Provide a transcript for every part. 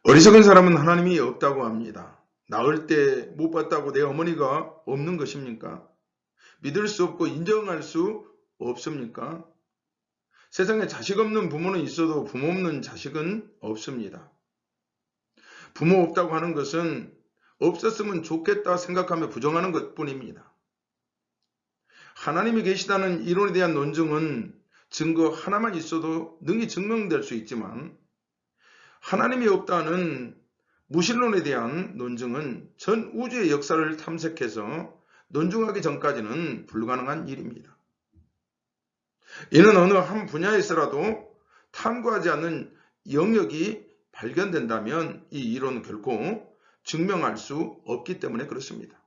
어리석은 사람은 하나님이 없다고 합니다. 낳을 때 못 봤다고 내 어머니가 없는 것입니까? 믿을 수 없고 인정할 수 없습니까? 세상에 자식 없는 부모는 있어도 부모 없는 자식은 없습니다. 부모 없다고 하는 것은 없었으면 좋겠다 생각하며 부정하는 것뿐입니다. 하나님이 계시다는 이론에 대한 논증은 증거 하나만 있어도 능히 증명될 수 있지만 하나님이 없다는 무신론에 대한 논증은 전 우주의 역사를 탐색해서 논증하기 전까지는 불가능한 일입니다. 이는 어느 한 분야에서라도 탐구하지 않는 영역이 발견된다면 이 이론은 결코 증명할 수 없기 때문에 그렇습니다.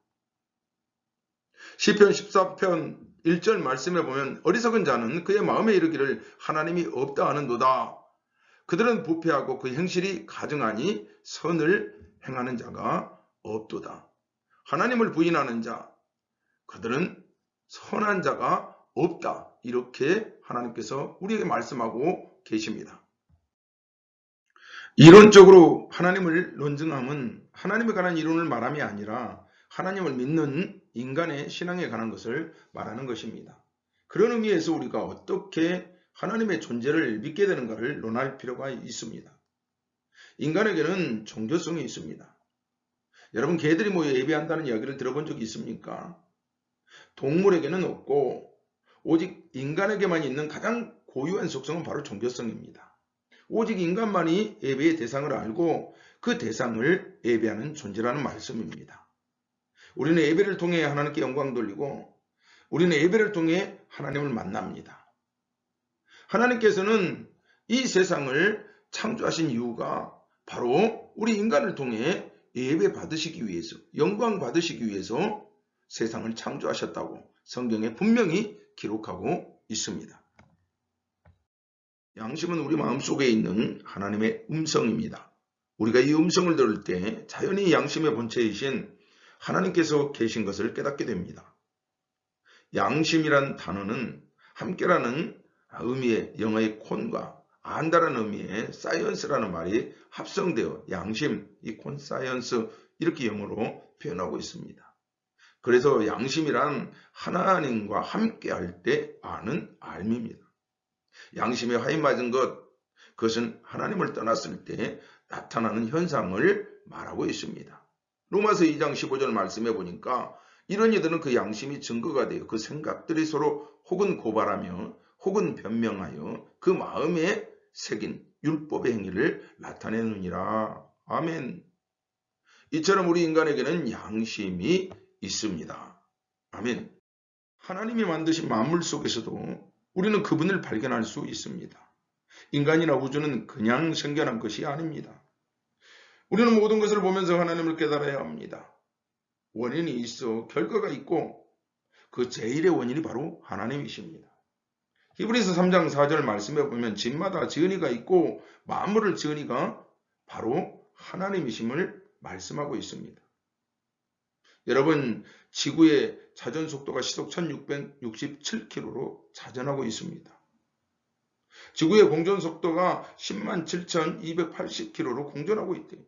시편 14편 1절 말씀에 보면 어리석은 자는 그의 마음에 이르기를 하나님이 없다 하는도다. 그들은 부패하고 그 행실이 가증하니 선을 행하는 자가 없도다. 하나님을 부인하는 자, 그들은 선한 자가 없다. 이렇게 하나님께서 우리에게 말씀하고 계십니다. 이론적으로 하나님을 논증함은 하나님에 관한 이론을 말함이 아니라 하나님을 믿는 인간의 신앙에 관한 것을 말하는 것입니다. 그런 의미에서 우리가 어떻게 하나님의 존재를 믿게 되는가를 논할 필요가 있습니다. 인간에게는 종교성이 있습니다. 여러분, 개들이 모여 예배한다는 이야기를 들어본 적이 있습니까? 동물에게는 없고 오직 인간에게만 있는 가장 고유한 속성은 바로 종교성입니다. 오직 인간만이 예배의 대상을 알고 그 대상을 예배하는 존재라는 말씀입니다. 우리는 예배를 통해 하나님께 영광 돌리고 우리는 예배를 통해 하나님을 만납니다. 하나님께서는 이 세상을 창조하신 이유가 바로 우리 인간을 통해 예배 받으시기 위해서, 영광 받으시기 위해서 세상을 창조하셨다고 성경에 분명히 기록하고 있습니다. 양심은 우리 마음속에 있는 하나님의 음성입니다. 우리가 이 음성을 들을 때 자연히 양심의 본체이신 하나님께서 계신 것을 깨닫게 됩니다. 양심이란 단어는 함께라는 의미의 영어의 콘과 안다라는 의미의 사이언스라는 말이 합성되어 양심, 이 콘사이언스 이렇게 영어로 표현하고 있습니다. 그래서 양심이란 하나님과 함께할 때 아는 알미입니다. 양심에 화인 맞은 것, 그것은 하나님을 떠났을 때 나타나는 현상을 말하고 있습니다. 로마서 2장 15절 말씀해 보니까 이런 이들은 그 양심이 증거가 되어 그 생각들이 서로 혹은 고발하며 혹은 변명하여 그 마음에 새긴 율법의 행위를 나타내느니라. 아멘. 이처럼 우리 인간에게는 양심이 있습니다. 아멘. 하나님이 만드신 만물 속에서도 우리는 그분을 발견할 수 있습니다. 인간이나 우주는 그냥 생겨난 것이 아닙니다. 우리는 모든 것을 보면서 하나님을 깨달아야 합니다. 원인이 있어 결과가 있고 그 제일의 원인이 바로 하나님이십니다. 히브리서 3장 4절 말씀에 보면 집마다 지은이가 있고 만물을 지은이가 바로 하나님이심을 말씀하고 있습니다. 여러분, 지구의 자전 속도가 시속 1667km로 자전하고 있습니다. 지구의 공전 속도가 107,280km로 공전하고 있대요.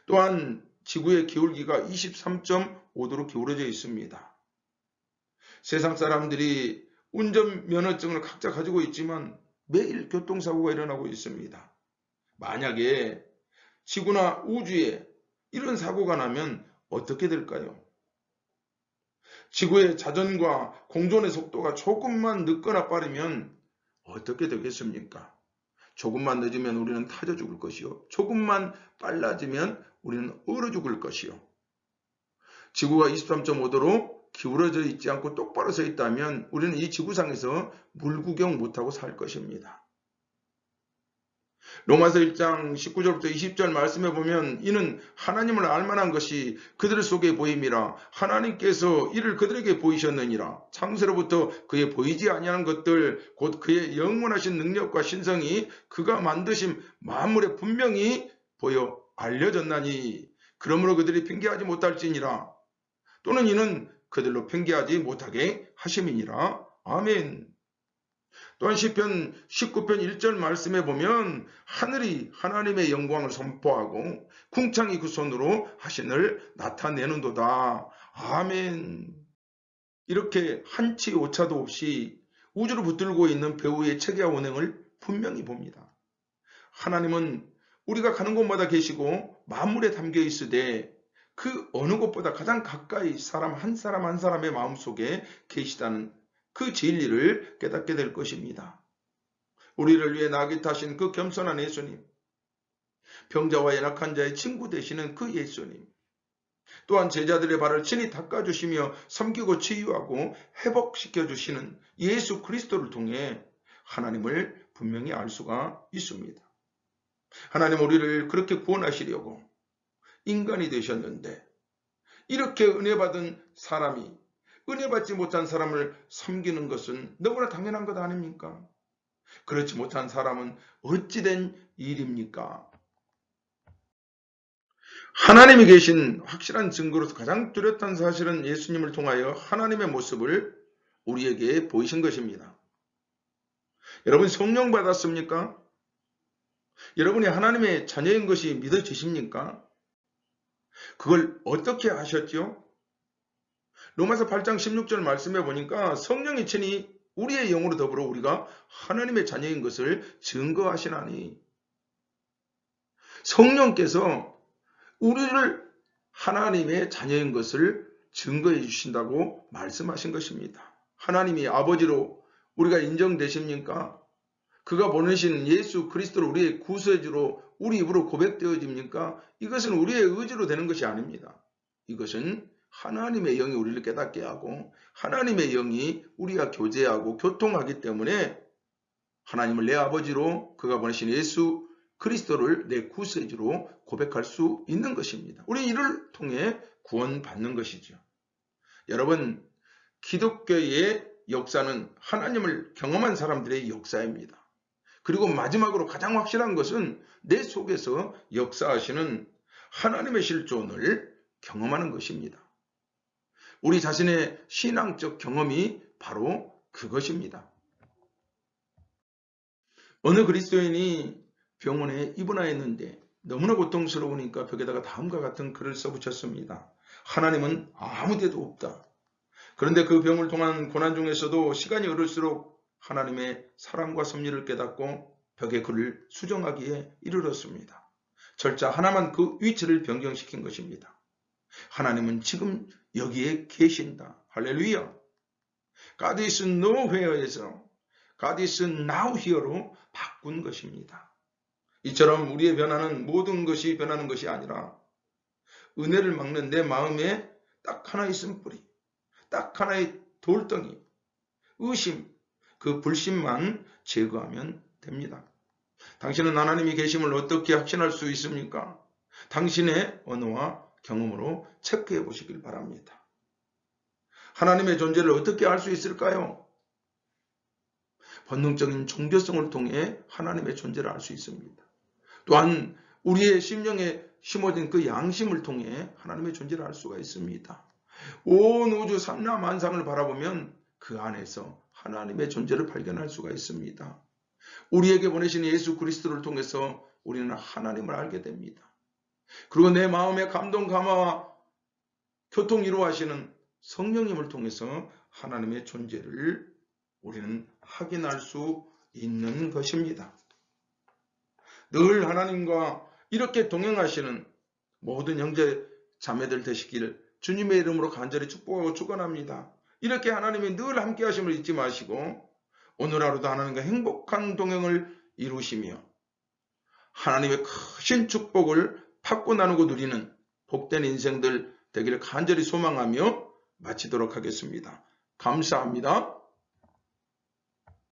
또한 지구의 기울기가 23.5도로 기울어져 있습니다. 세상 사람들이 운전면허증을 각자 가지고 있지만 매일 교통사고가 일어나고 있습니다. 만약에 지구나 우주에 이런 사고가 나면 어떻게 될까요? 지구의 자전과 공전의 속도가 조금만 늦거나 빠르면 어떻게 되겠습니까? 조금만 늦으면 우리는 타져 죽을 것이요. 조금만 빨라지면 우리는 얼어 죽을 것이요. 지구가 23.5도로 기울어져 있지 않고 똑바로 서 있다면 우리는 이 지구상에서 물구경 못하고 살 것입니다. 로마서 1장 19절부터 20절 말씀해 보면 이는 하나님을 알만한 것이 그들 속에 보임이라 하나님께서 이를 그들에게 보이셨느니라. 창세로부터 그의 보이지 아니하는 것들 곧 그의 영원하신 능력과 신성이 그가 만드신 만물에 분명히 보여 알려졌나니 그러므로 그들이 핑계하지 못할지니라. 또는 이는 그들로 핑계하지 못하게 하심이니라. 아멘. 또한 시편 19편 1절 말씀에 보면 하늘이 하나님의 영광을 선포하고 궁창이 그 손으로 하신을 나타내는도다. 아멘. 이렇게 한치 오차도 없이 우주를 붙들고 있는 배우의 체계와 운행을 분명히 봅니다. 하나님은 우리가 가는 곳마다 계시고 만물에 담겨 있으되 그 어느 곳보다 가장 가까이 사람 한 사람의 마음속에 계시다는 그 진리를 깨닫게 될 것입니다. 우리를 위해 나귀 타신 그 겸손한 예수님, 병자와 연약한 자의 친구 되시는 그 예수님, 또한 제자들의 발을 친히 닦아주시며 섬기고 치유하고 회복시켜주시는 예수 그리스도를 통해 하나님을 분명히 알 수가 있습니다. 하나님 우리를 그렇게 구원하시려고 인간이 되셨는데 이렇게 은혜 받은 사람이 은혜 받지 못한 사람을 섬기는 것은 너무나 당연한 것 아닙니까? 그렇지 못한 사람은 어찌된 일입니까? 하나님이 계신 확실한 증거로서 가장 뚜렷한 사실은 예수님을 통하여 하나님의 모습을 우리에게 보이신 것입니다. 여러분 성령 받았습니까? 여러분이 하나님의 자녀인 것이 믿어지십니까? 그걸 어떻게 하셨죠? 로마서 8장 16절 말씀에 보니까 성령이 친히 우리의 영으로 더불어 우리가 하나님의 자녀인 것을 증거하시나니 성령께서 우리를 하나님의 자녀인 것을 증거해 주신다고 말씀하신 것입니다. 하나님이 아버지로 우리가 인정되십니까? 그가 보내신 예수 그리스도를 우리의 구세주로 우리 입으로 고백되어집니까? 이것은 우리의 의지로 되는 것이 아닙니다. 이것은 하나님의 영이 우리를 깨닫게 하고 하나님의 영이 우리와 교제하고 교통하기 때문에 하나님을 내 아버지로 그가 보내신 예수 그리스도를 내 구세주로 고백할 수 있는 것입니다. 우리 이를 통해 구원받는 것이죠. 여러분, 기독교의 역사는 하나님을 경험한 사람들의 역사입니다. 그리고 마지막으로 가장 확실한 것은 내 속에서 역사하시는 하나님의 실존을 경험하는 것입니다. 우리 자신의 신앙적 경험이 바로 그것입니다. 어느 그리스도인이 병원에 입원하였는데 너무나 고통스러우니까 벽에다가 다음과 같은 글을 써붙였습니다. 하나님은 아무 데도 없다. 그런데 그 병을 통한 고난 중에서도 시간이 흐를수록 하나님의 사랑과 섭리를 깨닫고 벽에 글을 수정하기에 이르렀습니다. 절차 하나만 그 위치를 변경시킨 것입니다. 하나님은 지금 여기에 계신다. 할렐루야. God is nowhere에서 God is now here로 바꾼 것입니다. 이처럼 우리의 변화는 모든 것이 변하는 것이 아니라 은혜를 막는 내 마음에 딱 하나의 쓴뿌리, 딱 하나의 돌덩이, 의심, 그 불신만 제거하면 됩니다. 당신은 하나님이 계심을 어떻게 확신할 수 있습니까? 당신의 언어와 경험으로 체크해 보시길 바랍니다. 하나님의 존재를 어떻게 알 수 있을까요? 본능적인 종교성을 통해 하나님의 존재를 알 수 있습니다. 또한 우리의 심령에 심어진 그 양심을 통해 하나님의 존재를 알 수가 있습니다. 온 우주 삼라만상을 바라보면 그 안에서 하나님의 존재를 발견할 수가 있습니다. 우리에게 보내신 예수 그리스도를 통해서 우리는 하나님을 알게 됩니다. 그리고 내 마음의 감동 감화와 교통 이루어하시는 성령님을 통해서 하나님의 존재를 우리는 확인할 수 있는 것입니다. 늘 하나님과 이렇게 동행하시는 모든 형제 자매들 되시기를 주님의 이름으로 간절히 축복하고 축원합니다. 이렇게 하나님이 늘 함께 하심을 잊지 마시고 오늘 하루도 하나님과 행복한 동행을 이루시며 하나님의 크신 축복을 받고 나누고 누리는 복된 인생들 되기를 간절히 소망하며 마치도록 하겠습니다. 감사합니다.